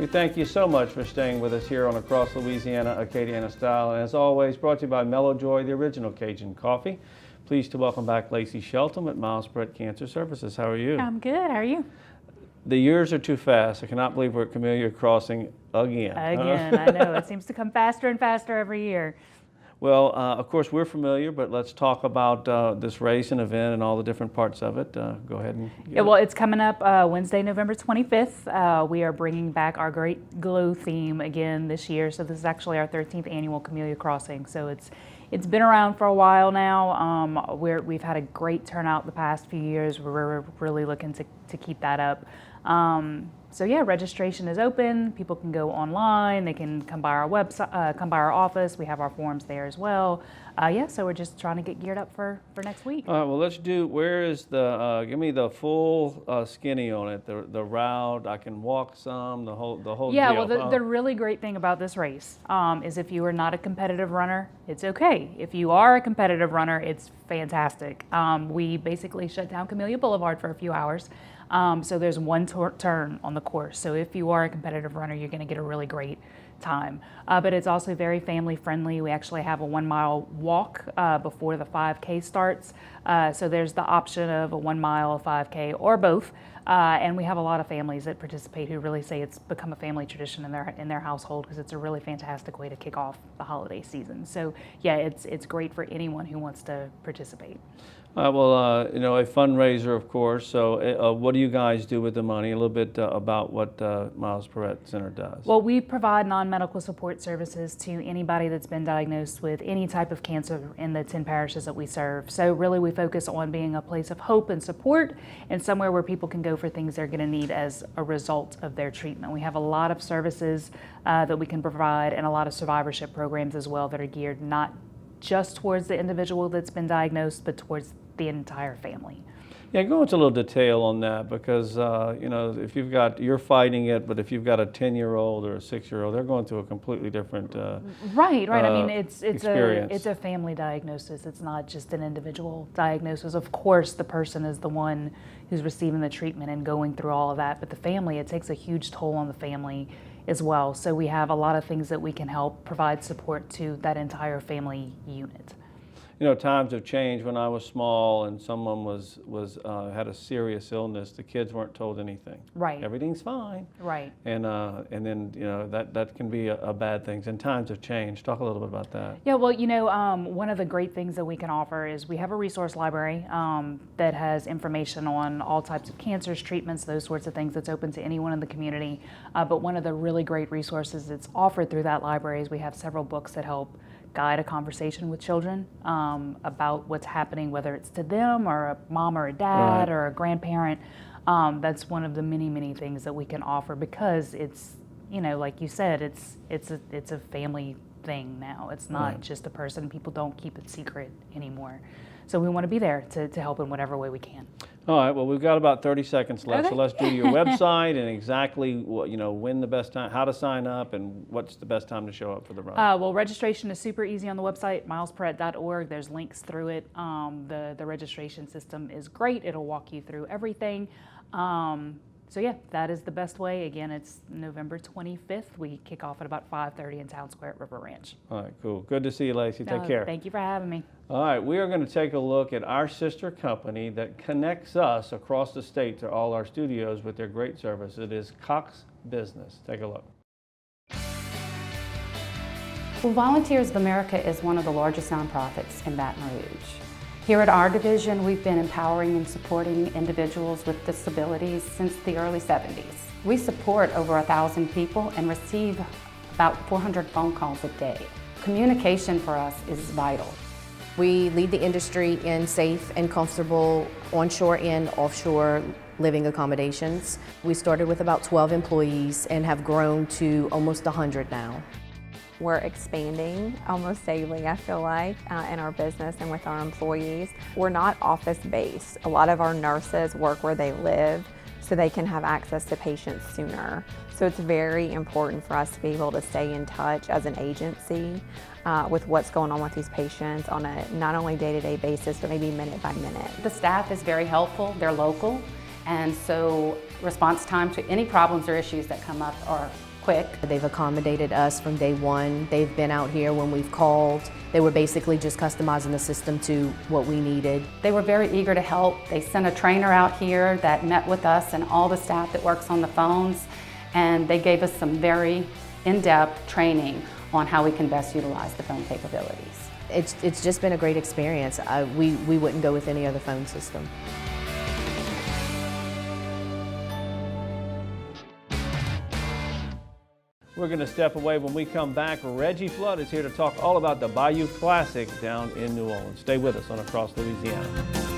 We thank you so much for staying with us here on Across Louisiana, Acadiana Style. And as always, brought to you by Mellow Joy, the original Cajun coffee. Pleased to welcome back Lacey Shelton with Perret Cancer Services. How are you? I'm good. How are you? The years are too fast. I cannot believe we're at Camellia Crossing again. Again, I know. It seems to come faster and faster every year. Well, of course, we're familiar, but let's talk about this race and event and all the different parts of it. Go ahead and well, it's coming up Wednesday, November 25th. We are bringing back our great Gleaux theme again this year. So this is actually our 13th annual Camellia Crossing. So it's been around for a while now. We've had a great turnout the past few years. We're really looking to keep that up. So yeah, registration is open. People can go online. They can come by our website, come by our office. We have our forms there as well. Yeah, so we're just trying to get geared up for next week. All right, well, let's do, where is the, give me the full skinny on it, the route. I can walk some, the whole yeah, deal. Well, the really great thing about this race is if you are not a competitive runner, it's okay. If you are a competitive runner, it's fantastic. We basically shut down Camellia Boulevard for a few hours. So there's one turn on the course. So if you are a competitive runner, you're going to get a really great time. But it's also very family friendly. We actually have a 1 mile walk before the 5K starts. So there's the option of a 1 mile, 5K, or both. And we have a lot of families that participate who really say it's become a family tradition in their household because it's a really fantastic way to kick off the holiday season. So yeah, it's great for anyone who wants to participate. Well, you know, a fundraiser, of course. So what do you guys do with the money? A little bit about what Perret Center does. Well, we provide non-medical support services to anybody that's been diagnosed with any type of cancer in the 10 parishes that we serve. So really we focus on being a place of hope and support and somewhere where people can go for things they're going to need as a result of their treatment. We have a lot of services that we can provide and a lot of survivorship programs as well that are geared not just towards the individual that's been diagnosed, but towards the entire family. Yeah, go into a little detail on that because, you know, if you're fighting it, but if you've got a 10-year-old or a 6-year-old, they're going through a completely different Right. I mean, it's a family diagnosis. It's not just an individual diagnosis. Of course, the person is the one who's receiving the treatment and going through all of that, but the family, it takes a huge toll on the family as well. So we have a lot of things that we can help provide support to that entire family unit. You know, times have changed. When I was small and someone had a serious illness, the kids weren't told anything. Right. Everything's fine. Right. And then, you know, that can be a bad thing. And times have changed. Talk a little bit about that. Yeah, well, you know, one of the great things that we can offer is we have a resource library that has information on all types of cancers, treatments, those sorts of things that's open to anyone in the community. But one of the really great resources that's offered through that library is we have several books that help guide a conversation with children about what's happening, whether it's to them or a mom or a dad or a grandparent. That's one of the many, many things that we can offer because it's, you know, like you said, it's a family thing now. It's not just a person. People don't keep it secret anymore. So we want to be there to help in whatever way we can. All right, well, we've got about 30 seconds left, okay. So let's do your website and exactly what, you know, when the best time, how to sign up, and what's the best time to show up for the run. Well, registration is super easy on the website, milesperret.org. There's links through it. The registration system is great. It'll walk you through everything. So yeah, that is the best way. Again, it's November 25th. We kick off at about 5:30 in Town Square at River Ranch. All right, cool. Good to see you, Lacey. Take care. Thank you for having me. All right, we are going to take a look at our sister company that connects us across the state to all our studios with their great service. It is Cox Business. Take a look. Well, Volunteers of America is one of the largest nonprofits in Baton Rouge. Here at our division, we've been empowering and supporting individuals with disabilities since the early 70s. We support over 1,000 people and receive about 400 phone calls a day. Communication for us is vital. We lead the industry in safe and comfortable onshore and offshore living accommodations. We started with about 12 employees and have grown to almost 100 now. We're expanding almost daily, I feel like, in our business and with our employees. We're not office-based. A lot of our nurses work where they live so they can have access to patients sooner. So it's very important for us to be able to stay in touch as an agency with what's going on with these patients on a not only day-to-day basis, but maybe minute by minute. The staff is very helpful. They're local, and so response time to any problems or issues that come up are quick. They've accommodated us from day one. They've been out here when we've called. They were basically just customizing the system to what we needed. They were very eager to help. They sent a trainer out here that met with us and all the staff that works on the phones, and they gave us some very in-depth training on how we can best utilize the phone capabilities. It's just been a great experience. We wouldn't go with any other phone system. We're going to step away. When we come back, Reggie Flood is here to talk all about the Bayou Classic down in New Orleans. Stay with us on Across Louisiana.